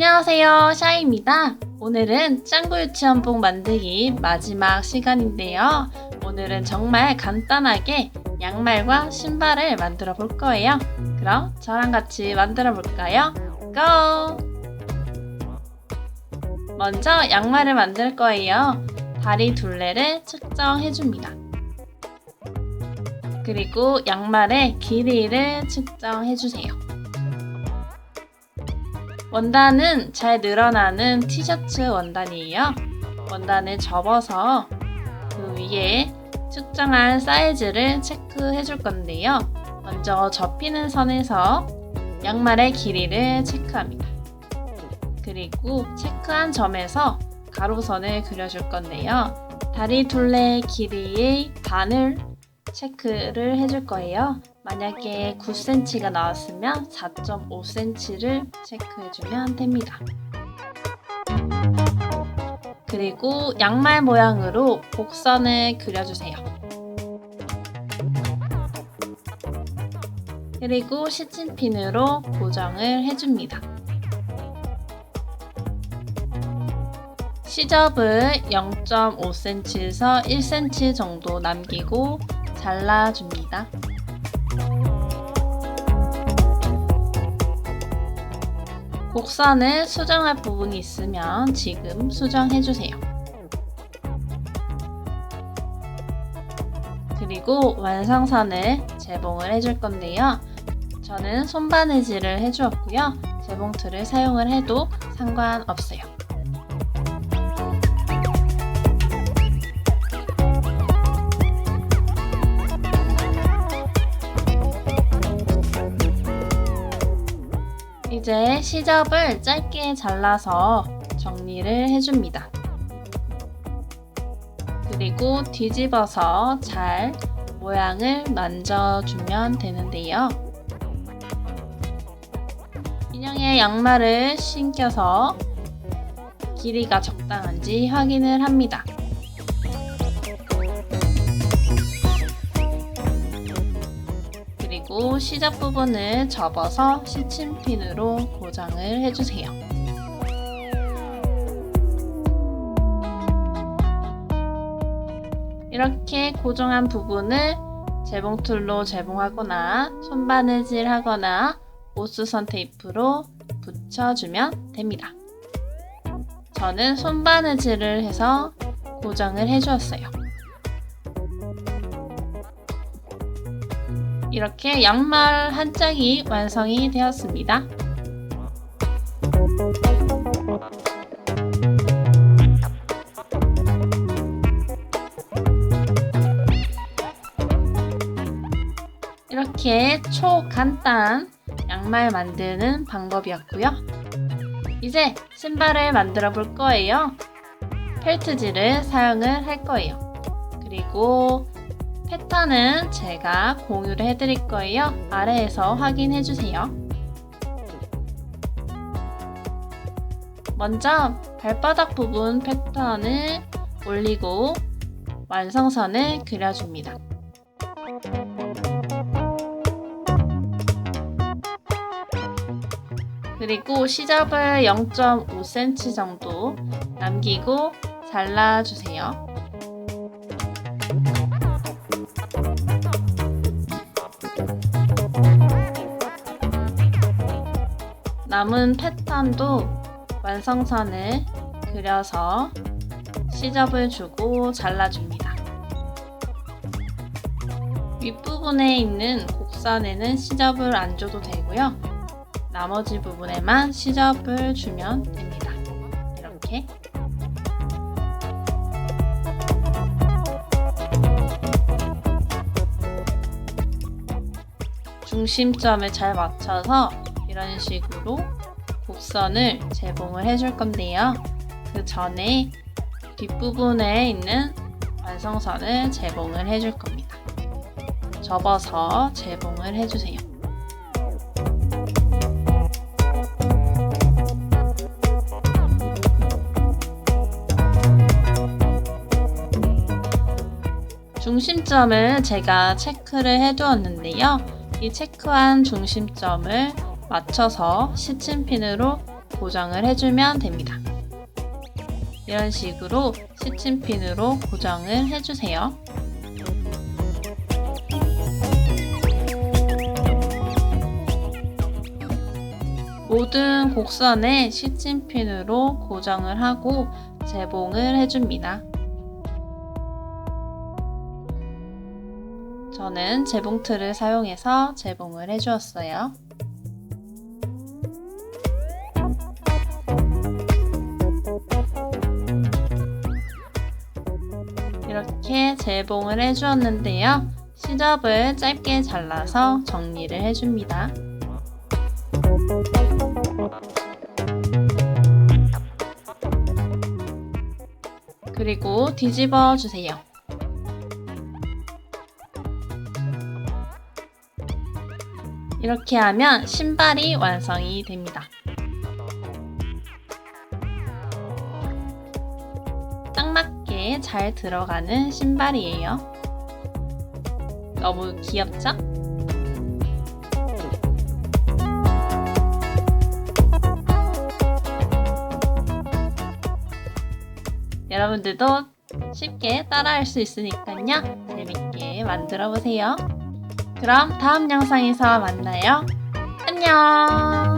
안녕하세요, 샤이입니다. 오늘은 짱구 유치원복 만들기 마지막 시간인데요. 오늘은 정말 간단하게 양말과 신발을 만들어 볼 거예요. 그럼 저랑 같이 만들어 볼까요? 고! 먼저 양말을 만들 거예요. 다리 둘레를 측정해 줍니다. 그리고 양말의 길이를 측정해 주세요. 원단은 잘 늘어나는 티셔츠 원단이에요. 원단을 접어서 그 위에 측정한 사이즈를 체크해 줄 건데요. 먼저 접히는 선에서 양말의 길이를 체크합니다. 그리고 체크한 점에서 가로선을 그려줄 건데요. 다리 둘레 길이의 반을 체크를 해줄 거예요. 만약에 9cm가 나왔으면 4.5cm를 체크해주면 됩니다. 그리고 양말 모양으로 곡선을 그려주세요. 그리고 시침핀으로 고정을 해줍니다. 시접을 0.5cm에서 1cm 정도 남기고 잘라줍니다. 곡선을 수정할 부분이 있으면 지금 수정해주세요. 그리고 완성선을 재봉을 해줄 건데요. 저는 손바느질을 해주었고요. 재봉틀을 사용을 해도 상관없어요. 이제 시접을 짧게 잘라서 정리를 해줍니다. 그리고 뒤집어서 잘 모양을 만져주면 되는데요. 인형의 양말을 신겨서 길이가 적당한지 확인을 합니다. 그리고 시접 부분을 접어서 시침핀으로 고정을 해주세요. 이렇게 고정한 부분을 재봉틀로 재봉하거나 손바느질 하거나 오스선 테이프로 붙여주면 됩니다. 저는 손바느질을 해서 고정을 해주었어요. 이렇게 양말 한 짝이 완성이 되었습니다. 이렇게 초간단 양말 만드는 방법이었고요. 이제 신발을 만들어 볼 거예요. 펠트질을 사용을 할 거예요. 그리고 패턴은 제가 공유를 해드릴 거예요. 아래에서 확인해 주세요. 먼저 발바닥 부분 패턴을 올리고 완성선을 그려줍니다. 그리고 시접을 0.5cm 정도 남기고 잘라주세요. 남은 패턴도 완성선을 그려서 시접을 주고 잘라줍니다. 윗부분에 있는 곡선에는 시접을 안 줘도 되고요. 나머지 부분에만 시접을 주면 됩니다. 이렇게. 중심점을 잘 맞춰서 이런 식으로 곡선을 재봉을 해줄 건데요. 그 전에 뒷부분에 있는 완성선을 재봉을 해줄 겁니다. 접어서 재봉을 해주세요. 중심점을 제가 체크를 해두었는데요. 이 체크한 중심점을 맞춰서 시침핀으로 고정을 해주면 됩니다. 이런 식으로 시침핀으로 고정을 해주세요. 모든 곡선에 시침핀으로 고정을 하고 재봉을 해줍니다. 저는 재봉틀을 사용해서 재봉을 해주었어요. 이렇게 재봉을 해주었는데요. 시접을 짧게 잘라서 정리를 해줍니다. 그리고 뒤집어 주세요. 이렇게 하면 신발이 완성이 됩니다. 딱 맞게 잘 들어가는 신발이에요. 너무 귀엽죠? 여러분들도 쉽게 따라할 수 있으니까요. 재밌게 만들어 보세요. 그럼 다음 영상에서 만나요. 안녕!